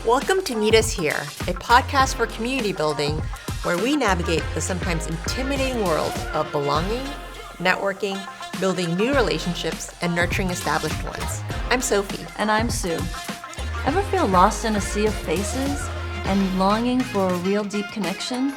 Welcome to Meet Us Here, a podcast for community building where we navigate the sometimes intimidating world of belonging, networking, building new relationships, and nurturing established ones. I'm Sophie. And I'm Sue. Ever feel lost in a sea of faces and longing for a real deep connection?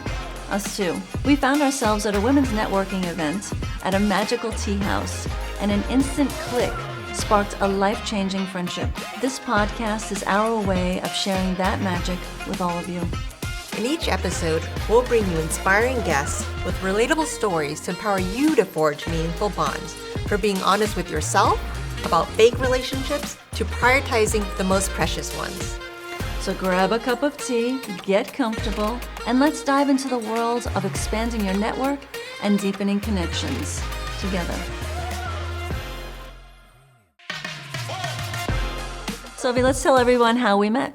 Us too. We found ourselves at a women's networking event at a magical tea house, and an instant click sparked a life-changing friendship. This podcast is our way of sharing that magic with all of you. In each episode, we'll bring you inspiring guests with relatable stories to empower you to forge meaningful bonds, from being honest with yourself about fake relationships to prioritizing the most precious ones. So grab a cup of tea, get comfortable, and let's dive into the world of expanding your network and deepening connections together. Sophie, let's tell everyone how we met.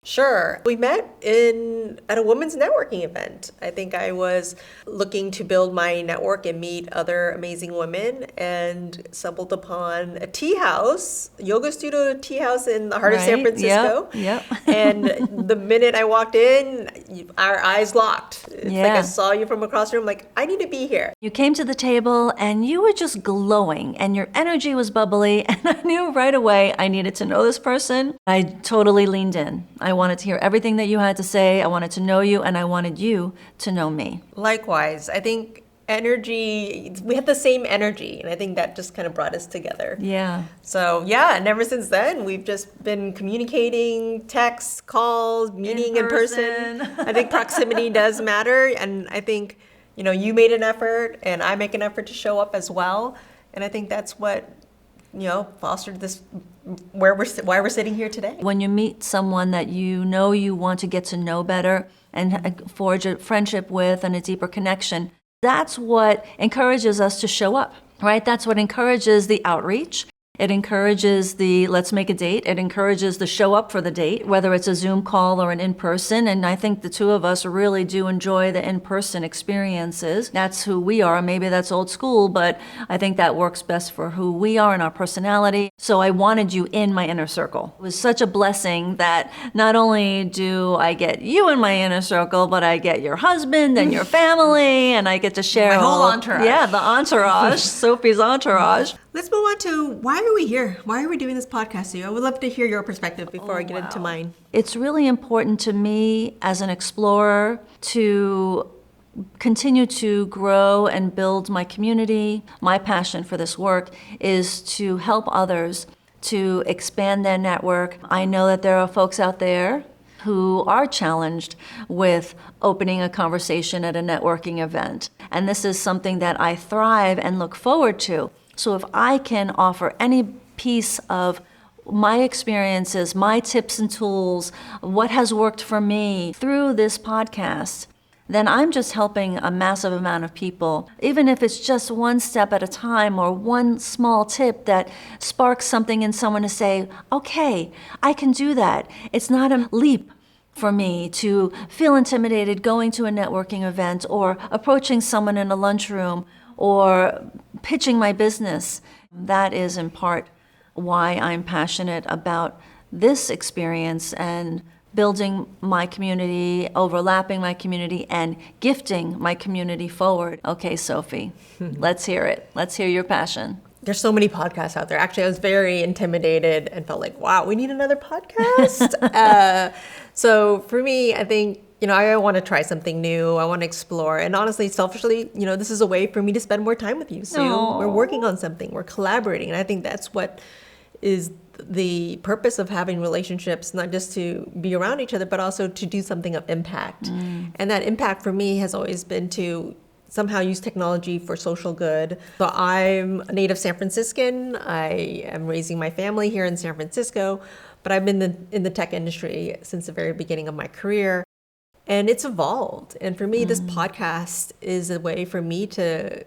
Sure. We met at a women's networking event. I think I was looking to build my network and meet other amazing women and stumbled upon a tea house, yoga studio tea house in the heart of San Francisco. Yep. And the minute I walked in, our eyes locked. It's like I saw you from across the room, like, I need to be here. You came to the table and you were just glowing and your energy was bubbly, and I knew right away I needed to know this person. I totally leaned in. I wanted to hear everything that you had to say. I wanted to know you, and I wanted you to know me. Likewise. I think we had the same energy, and I think that just kind of brought us together. Yeah. So, yeah, and ever since then, we've just been communicating, texts, calls, meeting in person. I think proximity does matter, and I think, you made an effort, and I make an effort to show up as well, and I think that's what fostered this, why we're sitting here today. When you meet someone that you want to get to know better and forge a friendship with and a deeper connection, that's what encourages us to show up, right? That's what encourages the outreach. It encourages the let's make a date. It encourages the show up for the date, whether it's a Zoom call or an in-person. And I think the two of us really do enjoy the in-person experiences. That's who we are. Maybe that's old school, but I think that works best for who we are and our personality. So I wanted you in my inner circle. It was such a blessing that not only do I get you in my inner circle, but I get your husband and your family, and I get to share my whole entourage. Yeah, the entourage, Sophie's entourage. Let's move on to why are we here? Why are we doing this podcast, Sue? I would love to hear your perspective before I get into mine. It's really important to me as an explorer to continue to grow and build my community. My passion for this work is to help others to expand their network. I know that there are folks out there who are challenged with opening a conversation at a networking event. And this is something that I thrive and look forward to. So if I can offer any piece of my experiences, my tips and tools, what has worked for me through this podcast, then I'm just helping a massive amount of people. Even if it's just one step at a time or one small tip that sparks something in someone to say, okay, I can do that. It's not a leap for me to feel intimidated going to a networking event or approaching someone in a lunchroom or pitching my business. That is in part why I'm passionate about this experience and building my community, overlapping my community, and gifting my community forward. Okay, Sophie, let's hear it. Let's hear your passion. There's so many podcasts out there. Actually, I was very intimidated and felt like, wow, we need another podcast. So for me, I think, I want to try something new. I want to explore. And honestly, selfishly, this is a way for me to spend more time with you, Sue. Aww. We're working on something. We're collaborating. And I think that's what is the purpose of having relationships, not just to be around each other, but also to do something of impact. And that impact for me has always been to somehow use technology for social good. So I'm a native San Franciscan. I am raising my family here in San Francisco, but I've been in the tech industry since the very beginning of my career. And it's evolved. And for me, this podcast is a way for me to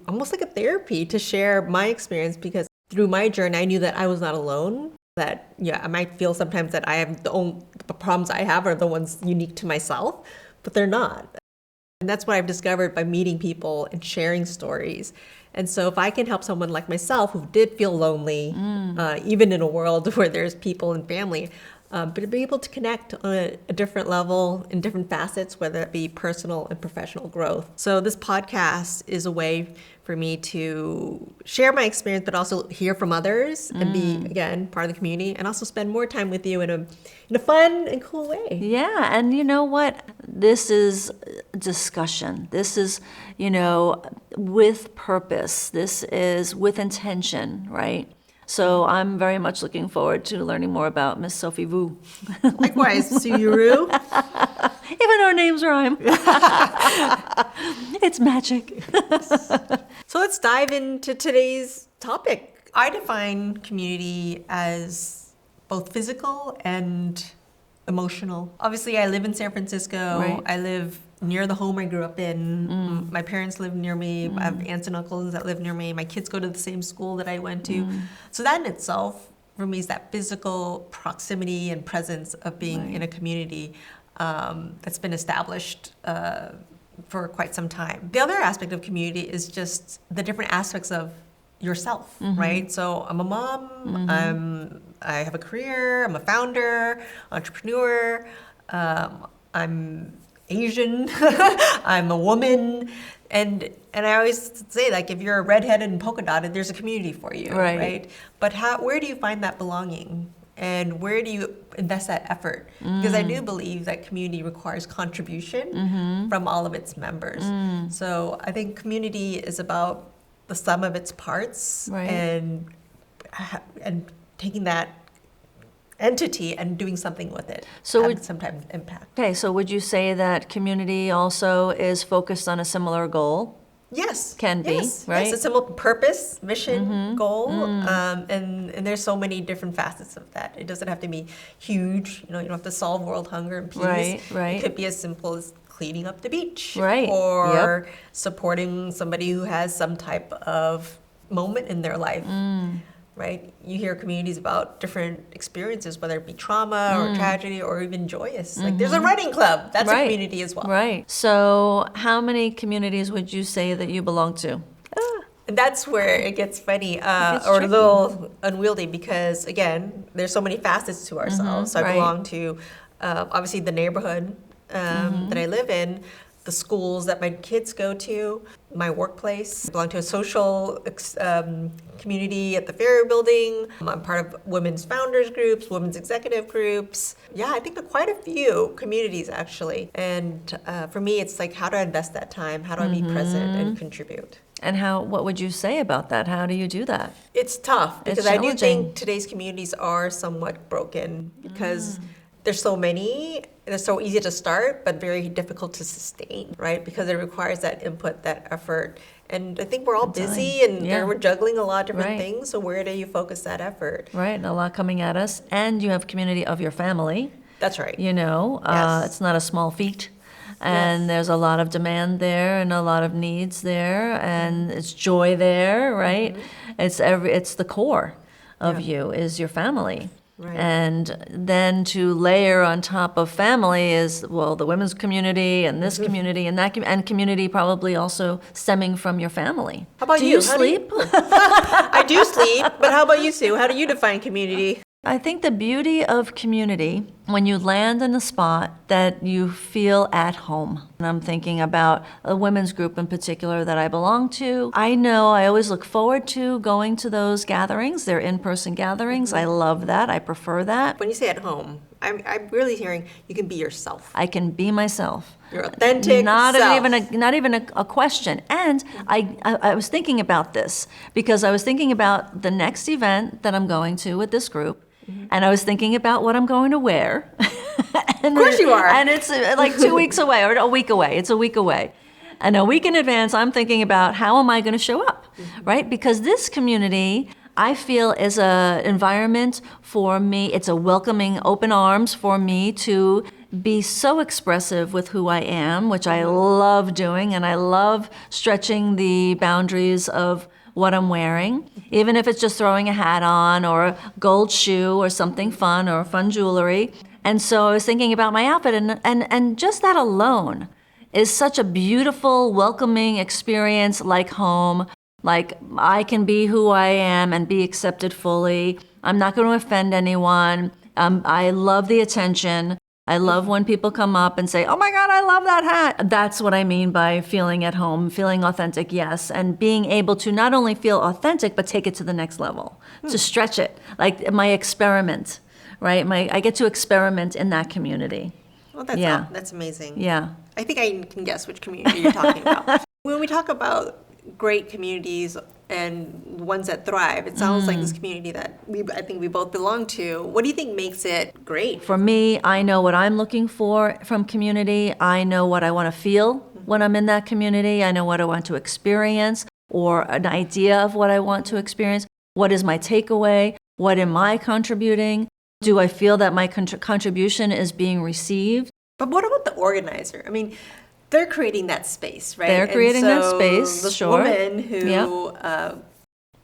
almost like a therapy to share my experience, because through my journey, I knew that I was not alone. That, I might feel sometimes that I have the problems I have are the ones unique to myself, but they're not. And that's what I've discovered by meeting people and sharing stories. And so if I can help someone like myself who did feel lonely, even in a world where there's people and family, but to be able to connect on a different level in different facets, whether it be personal and professional growth. So this podcast is a way for me to share my experience, but also hear from others and be, again, part of the community, and also spend more time with you in a fun and cool way. Yeah, and you know what? This is discussion. This is, with purpose. This is with intention, right? So I'm very much looking forward to learning more about Miss Sophie Vu. Likewise, Suyuru. Even our names rhyme. It's magic. So let's dive into today's topic. I define community as both physical and emotional. Obviously, I live in San Francisco. Right. I live near the home I grew up in. My parents live near me. I have aunts and uncles that live near me. My kids go to the same school that I went to. So that in itself, for me, is that physical proximity and presence of being in a community that's been established for quite some time. The other aspect of community is just the different aspects of yourself, right? So I'm a mom, I have a career, I'm a founder, entrepreneur, I'm Asian, I'm a woman, and I always say, like, if you're a redheaded and polka dotted, there's a community for you, right? But where do you find that belonging? And where do you invest that effort? Because I do believe that community requires contribution from all of its members. So I think community is about the sum of its parts, and taking that entity and doing something with it, So having some type of impact. Okay, so would you say that community also is focused on a similar goal? Yes. Can be, yes, right? Yes, a simple purpose, mission, goal, and there's so many different facets of that. It doesn't have to be huge. You don't have to solve world hunger and peace. Right. It could be as simple as cleaning up the beach, Right. or supporting somebody who has some type of moment in their life. Right? You hear communities about different experiences, whether it be trauma or tragedy or even joyous. Like there's a running club. That's a community as well. Right. So how many communities would you say that you belong to? And that's where it gets funny or tricky. a little unwieldy because, again, there's so many facets to ourselves. So I belong to, obviously, the neighborhood that I live in, the schools that my kids go to, my workplace. I belong to a social community at the Ferry Building. I'm part of women's founders groups, women's executive groups. Yeah, I think quite a few communities actually. And for me, it's like, how do I invest that time? How do I be present and contribute? And what would you say about that? How do you do that? It's tough because It's I do challenging. think today's communities are somewhat broken because there's so many. They're so easy to start, but very difficult to sustain, right? Because it requires that input, that effort. And I think we're all busy and we're juggling a lot of different things. So where do you focus that effort? Right, and a lot coming at us. And you have community of your family. That's right. It's not a small feat. And there's a lot of demand there and a lot of needs there and it's joy there, right? It's the core of you is your family. Right. And then to layer on top of family is, well, the women's community and this community and that and community probably also stemming from your family. How about do you? you sleep? I do sleep, but how about you, Sue? How do you define community? I think the beauty of community, when you land in a spot that you feel at home. And I'm thinking about a women's group in particular that I belong to. I know I always look forward to going to those gatherings. They're in-person gatherings. I love that. I prefer that. When you say at home, I'm really hearing you can be yourself. I can be myself. Your authentic Not self. even a question. And I was thinking about this because I was thinking about the next event that I'm going to with this group. And I was thinking about what I'm going to wear. Of course you are. And it's like 2 weeks away or a week away. It's a week away. And a week in advance, I'm thinking about how am I going to show up, right? Because this community, I feel, is an environment for me. It's a welcoming, open arms for me to be so expressive with who I am, which I love doing. And I love stretching the boundaries of what I'm wearing, even if it's just throwing a hat on or a gold shoe or something fun or fun jewelry. And so I was thinking about my outfit and just that alone is such a beautiful, welcoming experience like home. Like I can be who I am and be accepted fully. I'm not going to offend anyone. I love the attention. I love when people come up and say, "Oh my God, I love that hat." That's what I mean by feeling at home, feeling authentic, yes, and being able to not only feel authentic, but take it to the next level, to stretch it, like my experiment, right? I get to experiment in that community. Well, that's Yeah. that's amazing. Yeah. I think I can guess which community you're talking about. When we talk about great communities and ones that thrive, it sounds like this community that I think we both belong to. What do you think makes it great? For me, I know what I'm looking for from community. I know what I want to feel when I'm in that community. I know what I want to experience or an idea of what I want to experience. What is my takeaway? What am I contributing? Do I feel that my contribution is being received? But what about the organizer? I mean, they're creating that space, right? They're creating that space, This sure. woman who Yep.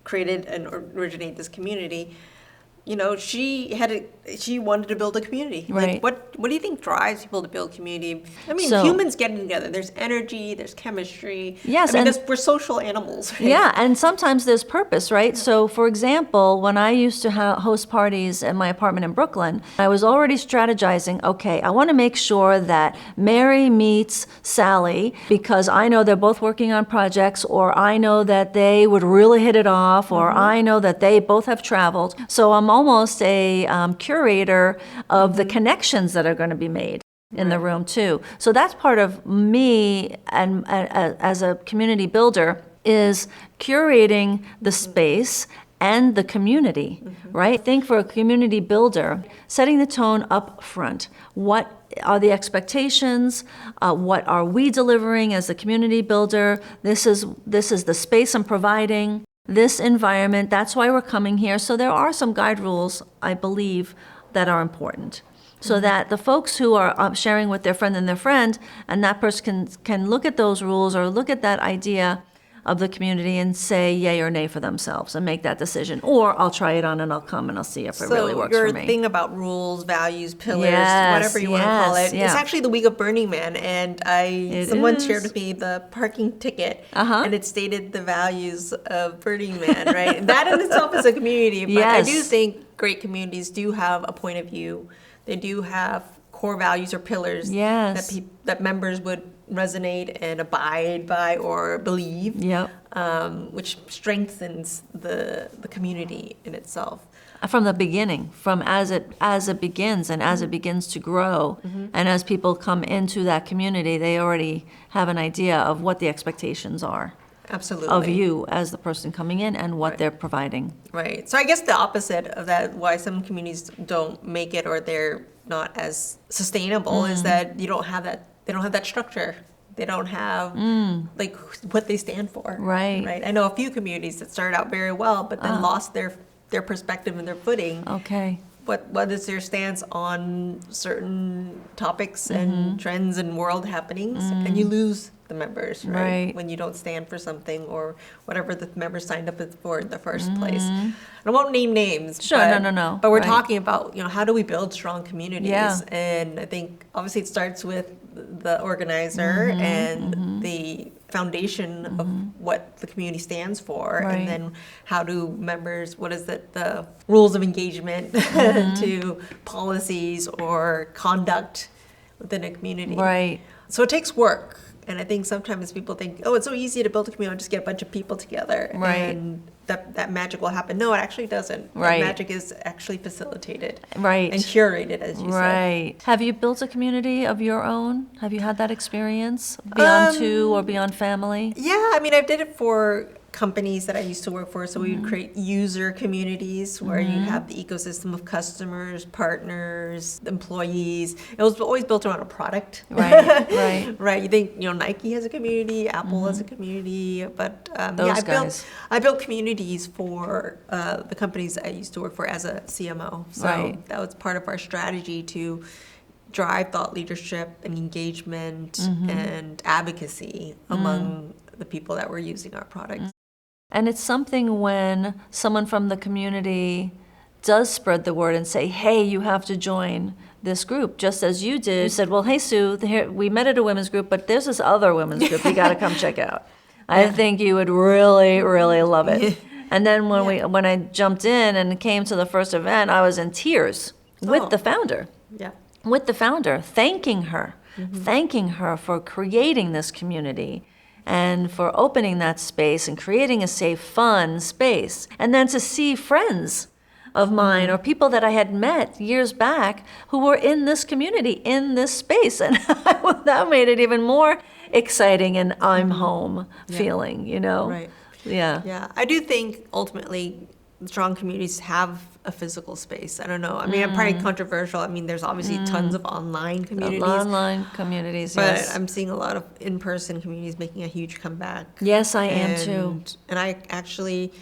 created and originated this community, she wanted to build a community. Right. Like, what do you think drives people to build community? I mean, So- humans getting together. There's energy. There's chemistry. Yes, I mean, and- we're social animals. Right? Yeah, and sometimes there's purpose, right? So, for example, when I used to host parties in my apartment in Brooklyn, I was already strategizing, okay, I want to make sure that Mary meets Sally because I know they're both working on projects, or I know that they would really hit it off, or I know that they both have traveled. So I'm almost a curator of the connections that are going to be made in the room too. So that's part of me and as a community builder is curating the space and the community, right? I think for a community builder, setting the tone up front. What are the expectations? What are we delivering as the community builder? This is the space I'm providing. This environment, that's why we're coming here. So there are some guide rules, I believe, that are important. So that the folks who are sharing with their friend and that person can look at those rules or look at that idea of the community and say yay or nay for themselves and make that decision. Or I'll try it on and I'll come and I'll see if it really works your for me. thing about rules, values, pillars, Yes, whatever you want to call yes, it, yeah. it's actually the week of Burning Man, and someone shared with me the parking ticket, and it stated the values of Burning Man, right? And that in itself is a community, but I do Yes. think great communities do have a point of view. They do have core values or pillars Yes. that members would resonate and abide by or believe, Yep. which strengthens the community in itself. From the beginning, from as it begins and as it begins to grow, and as people come into that community, they already have an idea of what the expectations are Absolutely. of you as the person coming in and what they're providing. Right. So I guess the opposite of that, why some communities don't make it or they're not as sustainable, is that you don't have that. They don't have that structure. They don't have like what they stand for. Right. Right. I know a few communities that started out very well, but then lost their perspective and their footing. Okay. What is their stance on certain topics and trends and world happenings, and you lose the members, right? Right. When you don't stand for something or whatever the members signed up for in the first place. And I won't name names. Sure, but, no. But we're Right. talking about, how do we build strong communities? Yeah. And I think obviously it starts with the organizer and the foundation of what the community stands for, Right. and then how do members, what is it, the rules of engagement to policies or conduct within a community. Right. So it takes work. And I think sometimes people think, oh, it's so easy to build a community, I'll just get a bunch of people together. Right. And that magic will happen. No, it actually doesn't. Right. That magic is actually facilitated. Right. And curated, as you said. Right. Have you built a community of your own? Have you had that experience beyond two or beyond family? Yeah, I mean, I did it for companies that I used to work for. So we would create user communities where you have the ecosystem of customers, partners, employees. It was always built around a product. Right, right. Right. You think, Nike has a community, Apple has a community, but Those I guys. built communities for the companies I used to work for as a CMO. So Right. that was part of our strategy to drive thought leadership and engagement and advocacy among the people that were using our products. And it's something when someone from the community does spread the word and say, hey, you have to join this group, just as you did. You said, well, hey, Sue, here, we met at a women's group, but there's this other women's group you got to come check out. I think you would really, really love it. And then when I jumped in and came to the first event, I was in tears. with Oh. the founder. Yeah. With the founder, thanking her for creating this community and for opening that space and creating a safe, fun space. And then to see friends of mine or people that I had met years back who were in this community, in this space. And that made it even more exciting and I'm home feeling, you know? Right. Yeah. Yeah, I do think ultimately strong communities have a physical space. I don't know. I mean, I'm probably controversial. I mean, there's obviously tons of online communities, Online communities, but yes. I'm seeing a lot of in-person communities making a huge comeback. Yes, I am too. And I actually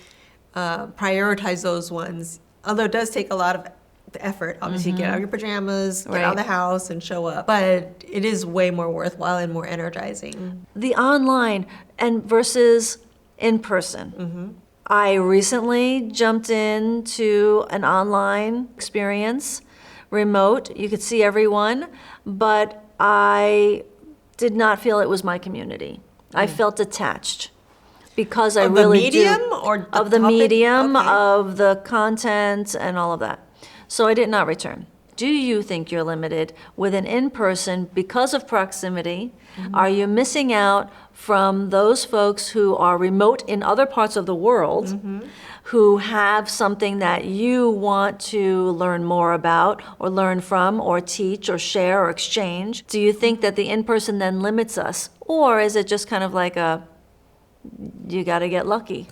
prioritize those ones, although it does take a lot of effort. Obviously, get out of your pajamas, get out of Right. the house, and show up. But it is way more worthwhile and more energizing. The online and versus in person. I recently jumped into an online experience, remote. You could see everyone, but I did not feel it was my community. I felt detached because I Of the really medium do, or the of the topic? medium, Okay. of the content, and all of that. So I did not return. Do you think you're limited with an in-person because of proximity? Are you missing out from those folks who are remote in other parts of the world, who have something that you want to learn more about or learn from or teach or share or exchange? Do you think that the in-person then limits us? Or is it just kind of like you got to get lucky?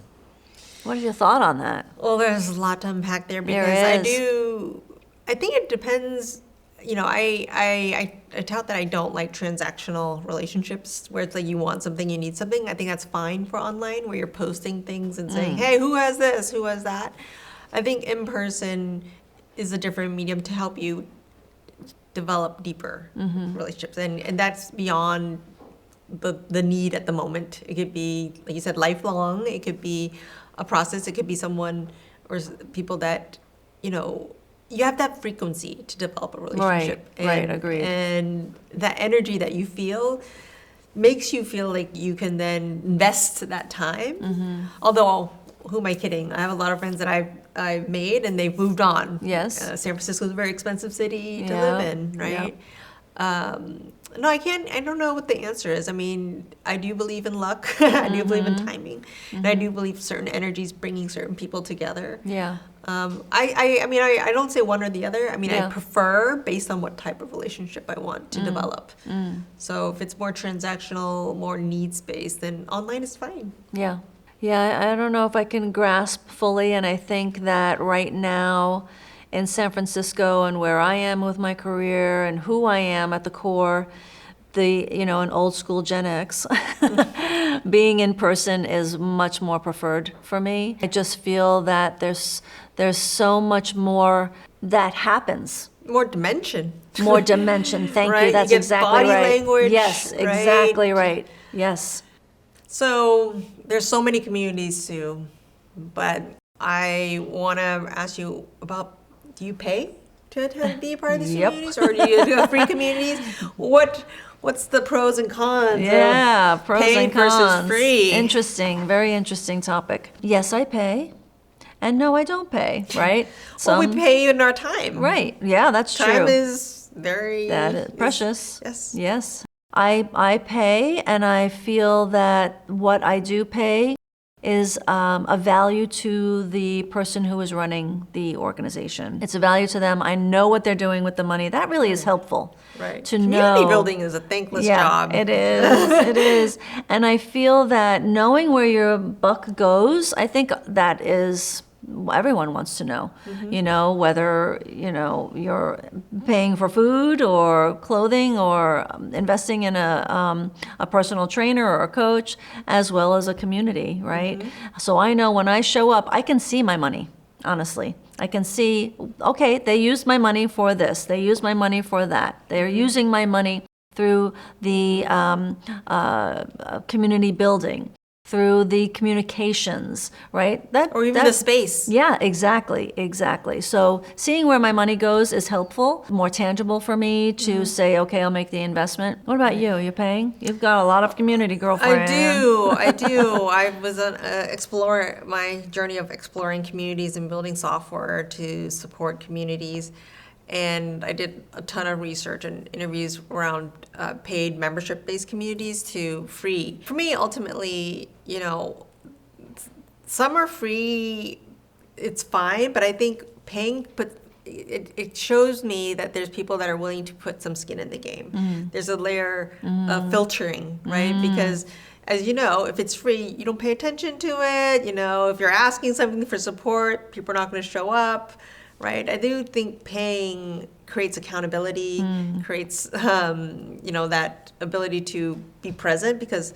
What is your thought on that? Well, there's a lot to unpack there There because is. I think it depends. You know, I tout that I don't like transactional relationships where it's like you want something, you need something. I think that's fine for online where you're posting things and saying, hey, who has this? Who has that? I think in person is a different medium to help you develop deeper relationships. And that's beyond the need at the moment. It could be, like you said, lifelong. It could be a process. It could be someone or people that, you know, you have that frequency to develop a relationship. Right, agreed. And that energy that you feel makes you feel like you can then invest that time. Although, who am I kidding? I have a lot of friends that I've made and they've moved on. Yes. San Francisco is a very expensive city to Yeah, live in, right? No, I don't know what the answer is. I mean, I do believe in luck. I do believe in timing. And I do believe certain energies bringing certain people together. Yeah. I mean, I don't say one or the other. I mean, Yeah. I prefer based on what type of relationship I want to develop. So if it's more transactional, more needs-based, then online is fine. Yeah. Yeah, I don't know if I can grasp fully, and I think that right now in San Francisco and where I am with my career and who I am at the core, an old school Gen X, being in person is much more preferred for me. I just feel that there's so much more that happens. More dimension. More dimension. Thank Right, you. That's you get exactly body right. language, Yes, right? exactly right. Yes. So there's so many communities too, but I want to ask you about, do you pay to be a part of these Yep. communities, or do you do free communities? What's the pros and cons? Yeah, of pros paid and cons. versus free? Interesting, very interesting topic. Yes, I pay, and no, I don't pay. Right? Well, we pay in our time. Right? Yeah, that's Time true. is very That is precious. Yes. Yes. I pay, and I feel that what I do pay is a value to the person who is running the organization. It's a value to them. I know what they're doing with the money. That really is helpful. Right. To Community know. building is a thankless Yeah, job. it is. It is. And I feel that knowing where your buck goes, I think that is everyone wants to know. Whether, you're paying for food or clothing or investing in a personal trainer or a coach, as well as a community, right? So I know when I show up, I can see my money, honestly. I can see, okay, they used my money for this. They used my money for that. They're using my money through the community building, through the communications, right? Or even the space. Yeah, exactly. So seeing where my money goes is helpful, more tangible for me to say, okay, I'll make the investment. What about you? You paying? You've got a lot of community, girlfriend. I do. I was an explorer. My journey of exploring communities and building software to support communities. And I did a ton of research and interviews around paid membership-based communities to free. For me, ultimately, some are free, it's fine, but I think paying, but it shows me that there's people that are willing to put some skin in the game. There's a layer of filtering, right? Because as you know, if it's free, you don't pay attention to it. If you're asking something for support, people are not going to show up, right? I do think paying creates accountability, creates, that ability to be present because,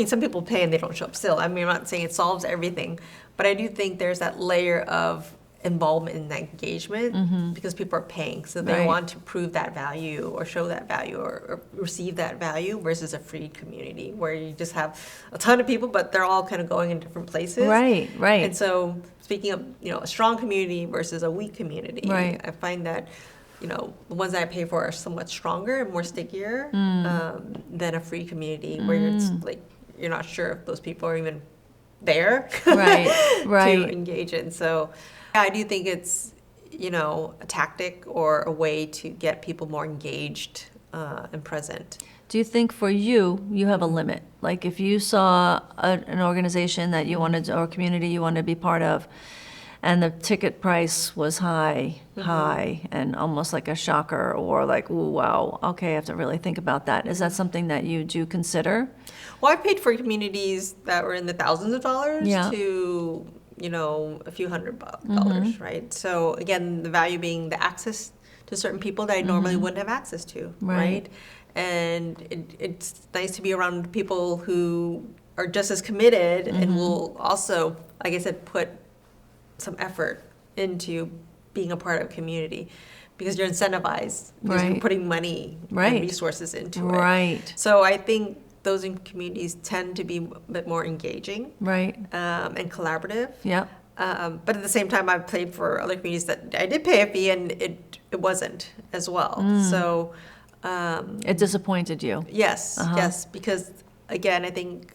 some people pay and they don't show up still. I'm not saying it solves everything, but I do think there's that layer of involvement in that engagement because people are paying. So they want to prove that value or show that value or receive that value versus a free community where you just have a ton of people, but they're all kind of going in different places. Right. And so speaking of, a strong community versus a weak community, I find that, the ones that I pay for are somewhat stronger and more stickier than a free community where it's like, you're not sure if those people are even there to engage in. So I do think it's, a tactic or a way to get people more engaged and present. Do you think for you have a limit? Like if you saw an organization that you wanted or a community you wanted to be part of, and the ticket price was high, and almost like a shocker, or like, ooh, wow, okay, I have to really think about that. Is that something that you do consider? Well, I've paid for communities that were in the thousands of dollars to, a few $100, right? So again, the value being the access to certain people that I normally wouldn't have access to, right? And it's nice to be around people who are just as committed and will also, like I said, put some effort into being a part of a community because you're incentivized because you're putting money and resources into it. So I think those in communities tend to be a bit more engaging and collaborative. But at the same time, I've played for other communities that I did pay a fee and it wasn't as well. So it disappointed you? Yes, yes, because again, I think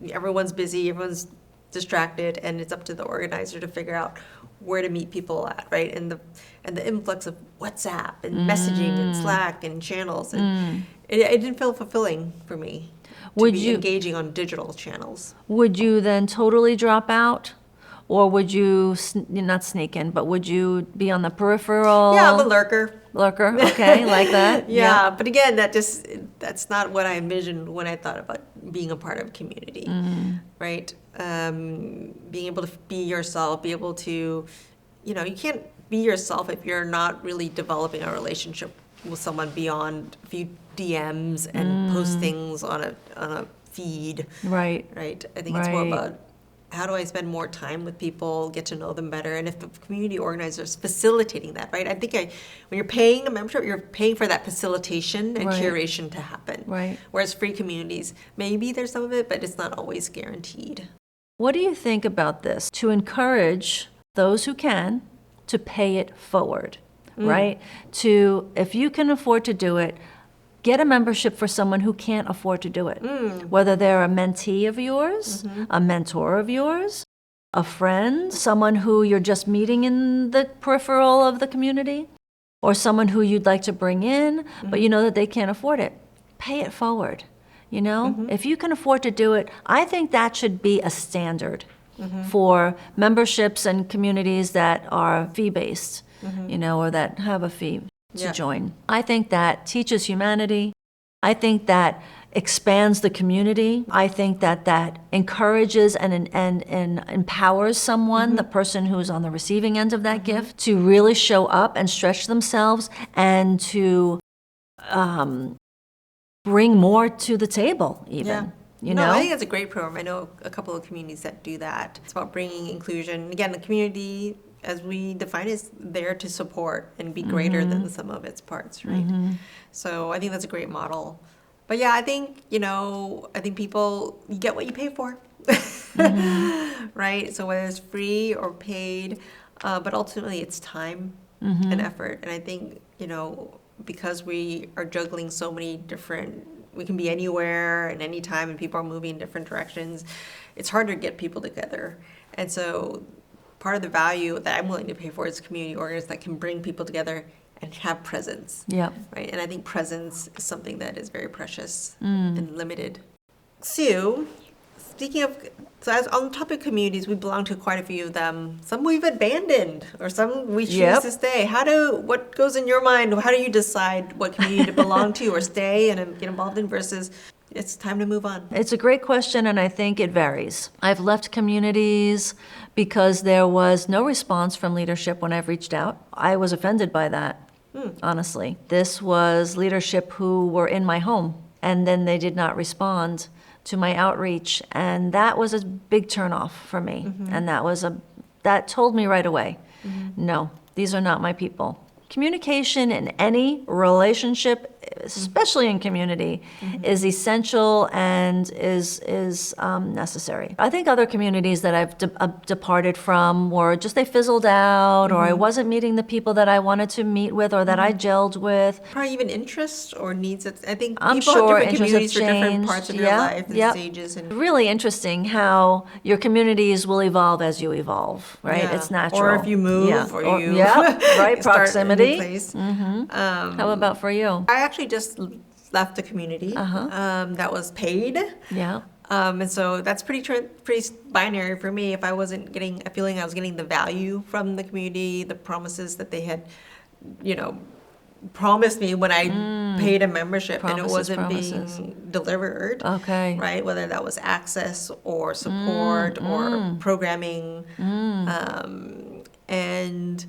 everyone's busy, everyone's distracted, and it's up to the organizer to figure out where to meet people at, right? And the influx of WhatsApp and messaging and Slack and channels, and it didn't feel fulfilling for me to be engaging on digital channels. Would you then totally drop out? Or would you, not sneak in, but would you be on the peripheral? Yeah, I'm a lurker. Lurker, okay, like that? Yeah, but again, that's not what I envisioned when I thought about being a part of a community, right? Being able to be yourself, be able to, you can't be yourself if you're not really developing a relationship with someone beyond a few DMs and postings on a feed. Right. I think it's more about how do I spend more time with people, get to know them better, and if the community organizer is facilitating that, right? I think when you're paying a membership, you're paying for that facilitation and curation to happen. Whereas free communities, maybe there's some of it, but it's not always guaranteed. What do you think about this? To encourage those who can to pay it forward, right? To, if you can afford to do it, get a membership for someone who can't afford to do it. Whether they're a mentee of yours, a mentor of yours, a friend, someone who you're just meeting in the peripheral of the community, or someone who you'd like to bring in, but you know that they can't afford it. Pay it forward. If you can afford to do it, I think that should be a standard for memberships and communities that are fee-based, or that have a fee to join. I think that teaches humanity. I think that expands the community. I think that encourages and empowers someone, the person who's on the receiving end of that gift, to really show up and stretch themselves and to bring more to the table even. I think that's a great program. I know a couple of communities that do that. It's about bringing inclusion. Again, the community, as we define, is there to support and be greater than the sum of its parts, right? So I think that's a great model. But yeah, I think, people, you get what you pay for, right? So whether it's free or paid, but ultimately it's time and effort. And I think, because we are juggling so many different, we can be anywhere and anytime and people are moving in different directions, it's hard to get people together. And so part of the value that I'm willing to pay for is community organizers that can bring people together and have presence. Yeah. Right. And I think presence is something that is very precious and limited. Sue, speaking of, so as on the topic of communities, we belong to quite a few of them. Some we've abandoned, or some we choose Yep. to stay. What goes in your mind? How do you decide what community to belong to or stay and get involved in versus it's time to move on? It's a great question, and I think it varies. I've left communities because there was no response from leadership when I've reached out. I was offended by that, honestly. This was leadership who were in my home, and then they did not respond to my outreach, and that was a big turnoff for me. And that told me right away, no, these are not my people. Communication in any relationship, especially in community, is essential and is necessary. I think other communities that I've departed from were just they fizzled out, or I wasn't meeting the people that I wanted to meet with or that I gelled with. Probably even interests or needs. I think I'm people sure have different interests communities for have different changed. parts of your Yeah, life and yep. stages. And Really interesting how your communities will evolve as you evolve, right? Yeah. It's natural. Or if you move, Yeah. or you yeah, right, start a new proximity. place. How about for you? I actually just left the community that was paid. Yeah. And so that's pretty binary for me. If I wasn't getting a feeling I was getting the value from the community, the promises that they had, promised me when I paid a membership and it wasn't being delivered. Okay. Right? Whether that was access or support or programming. And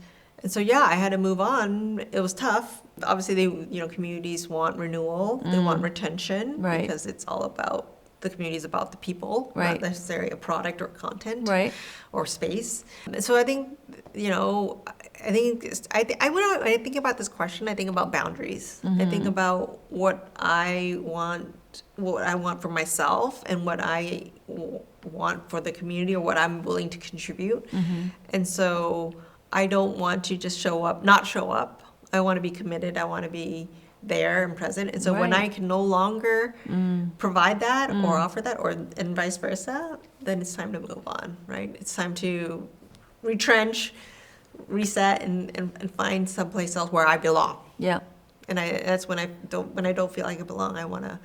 so, yeah, I had to move on. It was tough. Obviously, communities want renewal. They want retention. Right. Because it's all about, the community is about the people, Right. not necessarily a product or content. Right. Or space. So I think, when I think about this question, I think about boundaries. I think about what I want for myself and what I want for the community or what I'm willing to contribute. And so I don't want to just not show up. I want to be committed. I want to be there and present. And so when Right. I can no longer provide that or offer that and vice versa, then it's time to move on, right? It's time to retrench, reset, and find someplace else where I belong. Yeah. And that's when I don't feel like I belong, I want to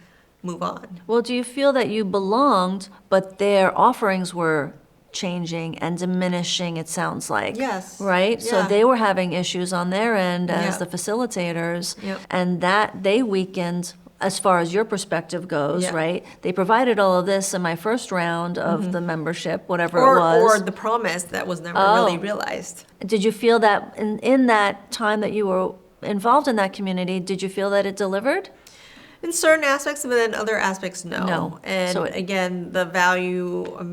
move on. Well, do you feel that you belonged, but their offerings were changing and diminishing, it sounds like? Yes. Right? So Yeah. they were having issues on their end as Yeah. the facilitators, Yep. and that they weakened as far as your perspective goes, Yeah. right? They provided all of this in my first round of the membership, whatever it Or was. the promise that was never Oh. really realized. Did you feel that in that time that you were involved in that community, did you feel that it delivered? In certain aspects, but then other aspects, no. No. And So again, the value, I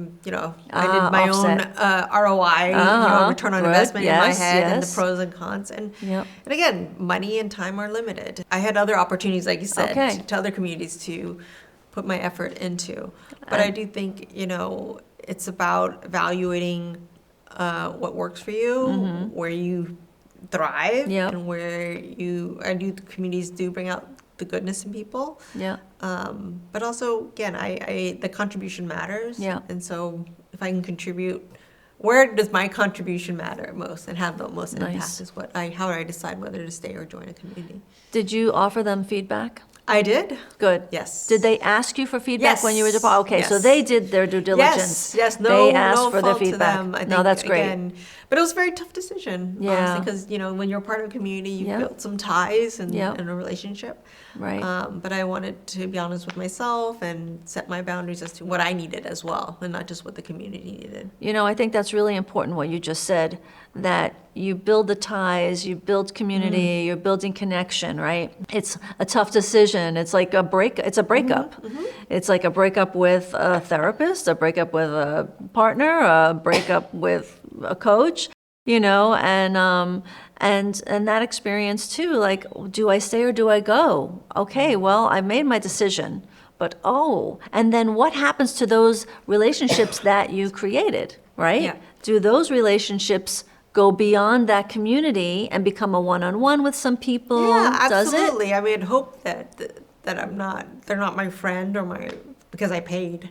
did my offset. own ROI, return on Good. investment in my Yes, head and the yes. pros and cons. And Yep. and again, money and time are limited. I had other opportunities, like you said, Okay. to other communities to put my effort into. But I do think, it's about evaluating what works for you, where you thrive, Yep. and where the communities do bring out the goodness in people. Yeah. But also, again, the contribution matters. Yeah. And so if I can contribute, where does my contribution matter most and have the most impact Nice. is how do I decide whether to stay or join a community. Did you offer them feedback? I did. Good. Yes. Did they ask you for feedback when you were Yes. departed? Okay, so Yes. they did their due diligence. Yes, no, They asked no for the fault to feedback. them. I No, think, that's great. again, but it was a very tough decision, Yeah. honestly, because, when you're part of a community, you've Yeah. built some ties and Yeah. a relationship. Right. But I wanted to be honest with myself and set my boundaries as to what I needed as well, and not just what the community needed. I think that's really important what you just said, that you build the ties, you build community, you're building connection, right? It's a tough decision. It's like it's a breakup. It's like a breakup with a therapist, a breakup with a partner, a breakup with a coach, and that experience too, like, do I stay or do I go? Okay, well, I made my decision. But and then what happens to those relationships that you created, right? Yeah. Do those relationships go beyond that community and become a one-on-one with some people? Yeah, Does it? absolutely. I mean, hope that they're not my friend because I paid,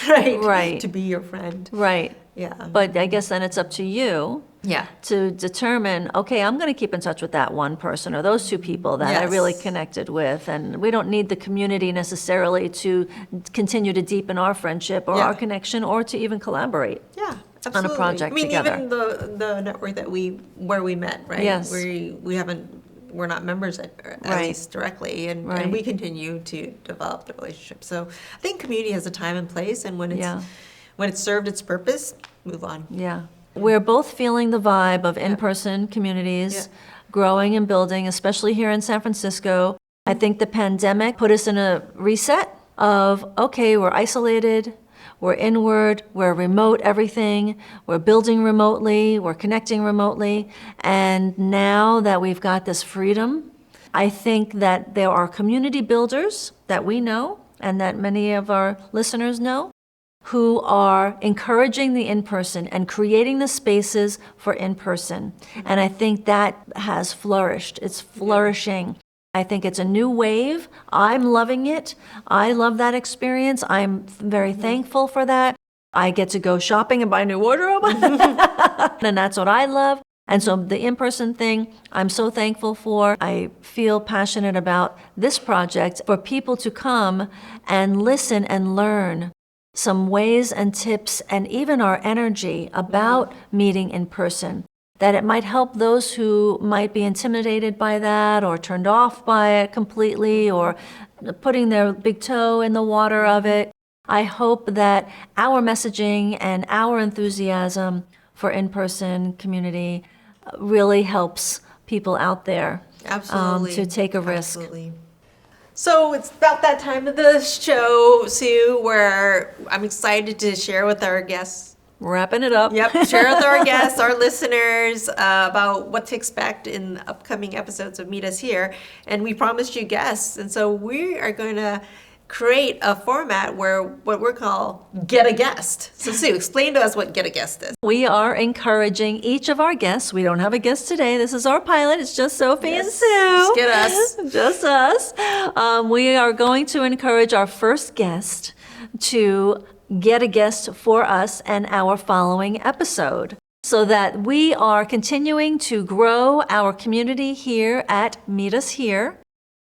right? Right. To be your friend. Right. Yeah. But I guess then it's up to you Yeah. to determine, okay, I'm going to keep in touch with that one person or those two people that I really Yes. connected with. And we don't need the community necessarily to continue to deepen our friendship or Yeah. our connection or to even collaborate. Yeah, absolutely. project I mean, together. even the network that where we met, right? Yes. We're not members at Right. least directly, and Right. we continue to develop the relationship. So I think community has a time and place, and Yeah. when it's served its purpose, move on. Yeah. We're both feeling the vibe of in-person communities Yeah. growing and building, especially here in San Francisco. I think the pandemic put us in a reset of, okay, we're isolated, we're inward, we're remote everything, we're building remotely, we're connecting remotely. And now that we've got this freedom, I think that there are community builders that we know and that many of our listeners know who are encouraging the in-person and creating the spaces for in-person. And I think that has flourished. It's flourishing. I think it's a new wave. I'm loving it. I love that experience. I'm very thankful for that. I get to go shopping and buy a new wardrobe. And that's what I love. And so the in-person thing, I'm so thankful for. I feel passionate about this project for people to come and listen and learn some ways and tips and even our energy about meeting in person, that it might help those who might be intimidated by that or turned off by it completely or putting their big toe in the water of it. I hope that our messaging and our enthusiasm for in-person community really helps people out there Absolutely. to take a risk. Absolutely. So it's about that time of the show, Sue, where I'm excited to share with our guests. Wrapping it up. Yep, share with our guests, our listeners, about what to expect in upcoming episodes of Meet Us Here. And we promised you guests. And so we are going to create a format where what we're called Get a Guest. So Sue, explain to us what Get a Guest is. We are encouraging each of our guests. We don't have a guest today. This is our pilot. It's just Sophie and Sue. Just get us. Just us. We are going to encourage our first guest to get a guest for us and our following episode, so that we are continuing to grow our community here at Meet Us Here.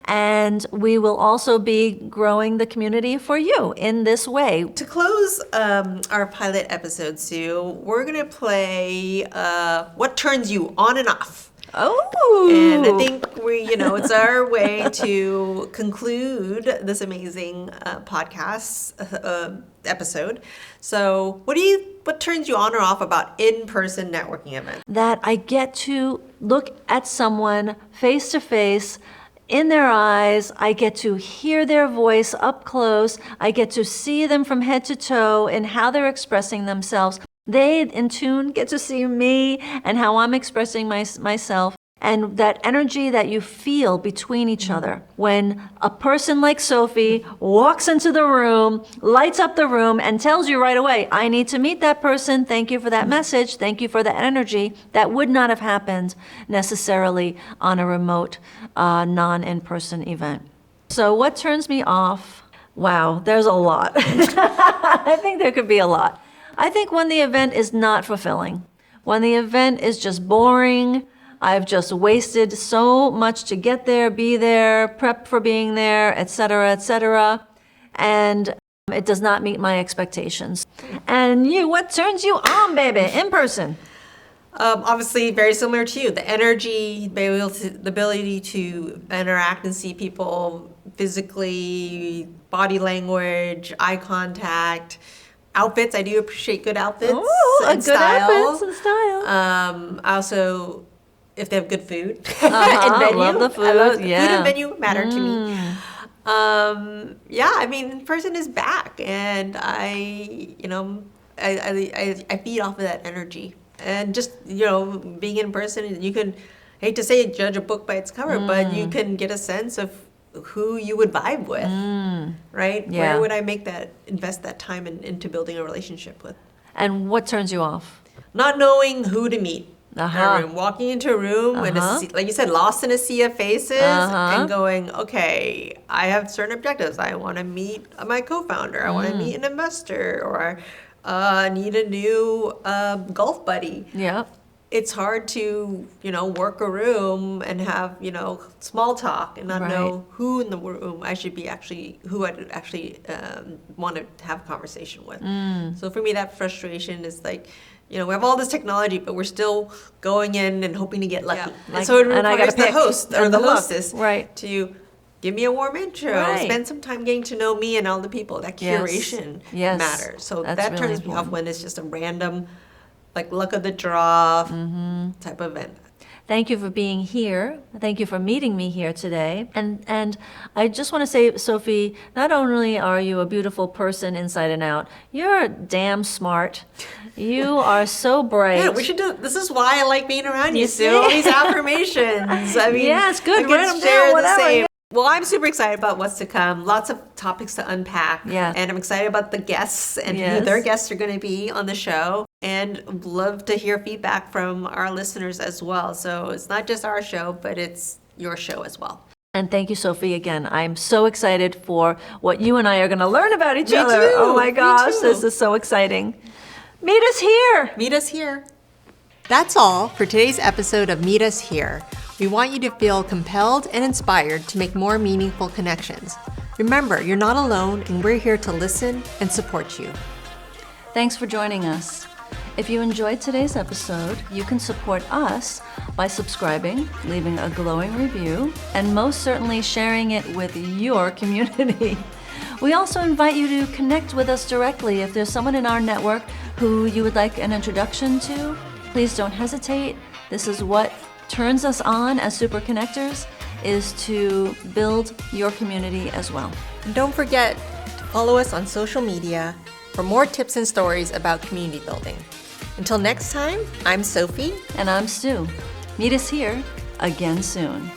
And we will also be growing the community for you in this way. To close our pilot episode, Sue, we're going to play What Turns You On and Off. Oh! And I think it's our way to conclude this amazing podcast episode. So what turns you on or off about in-person networking events? That I get to look at someone face to face, in their eyes. I get to hear their voice up close. I get to see them from head to toe in how they're expressing themselves. They, in tune, get to see me and how I'm expressing myself. And that energy that you feel between each other. When a person like Sophie walks into the room, lights up the room, and tells you right away, I need to meet that person. Thank you for that message. Thank you for that energy. That would not have happened necessarily on a remote, non-in-person event. So what turns me off? Wow, there's a lot. I think there could be a lot. I think when the event is not fulfilling, when the event is just boring, I've just wasted so much to get there, be there, prep for being there, et cetera, and it does not meet my expectations. And you, what turns you on, baby, in person? Obviously, very similar to you, the energy, the ability to interact and see people physically, body language, eye contact, outfits. I do appreciate good outfits and good style. outfits and style. Also, if they have good food and venue. Love the food. Food and venue matter to me. I mean, in person is back, and I feed off of that energy. And just, being in person, you can, I hate to say it, judge a book by its cover, but you can get a sense of who you would vibe with, right? Yeah. Where would I invest that time into building a relationship with? And what turns you off? Not knowing who to meet. Uh-huh. Room, walking into a room and like you said, lost in a sea of faces, and going, okay, I have certain objectives. I want to meet my co-founder. I want to meet an investor, or need a new golf buddy. Yeah. it's hard to, work a room and have, small talk and not Right. know who in the room who I'd actually want to have a conversation with. So for me, that frustration is like, we have all this technology, but we're still going in and hoping to get lucky. Yeah. And so it And I requires gotta the pick. host or And the the look. hostess Right. to give me a warm intro, Right. spend some time getting to know me and all the people. That Yes. curation Yes. matters. So That's that really turns me off important. when it's just a random, like luck of the draw Mm-hmm. type of event. Thank you for being here. Thank you for meeting me here today. And I just want to say, Sophie, not only are you a beautiful person inside and out, you're damn smart. You are so bright. Yeah, we should do. This is why I like being around you, You Sue. see? All these affirmations. I mean, Yeah, it's good. I could Write 'em share down, the whatever, same. yeah. Well, I'm super excited about what's to come. Lots of topics to unpack. Yeah. And I'm excited about the guests and who Yes. their guests are going to be on the show. And love to hear feedback from our listeners as well. So it's not just our show, but it's your show as well. And thank you, Sophie, again. I'm so excited for what you and I are going to learn about each Me other. too. Oh my Me gosh, too. this is so exciting. Meet us here. Meet us here. That's all for today's episode of Meet Us Here. We want you to feel compelled and inspired to make more meaningful connections. Remember, you're not alone, and we're here to listen and support you. Thanks for joining us. If you enjoyed today's episode, you can support us by subscribing, leaving a glowing review, and most certainly sharing it with your community. We also invite you to connect with us directly. If there's someone in our network who you would like an introduction to, please don't hesitate. This is what turns us on as super connectors, is to build your community as well. And don't forget to follow us on social media for more tips and stories about community building. Until next time, I'm Sophie. And I'm Stu. Meet us here again soon.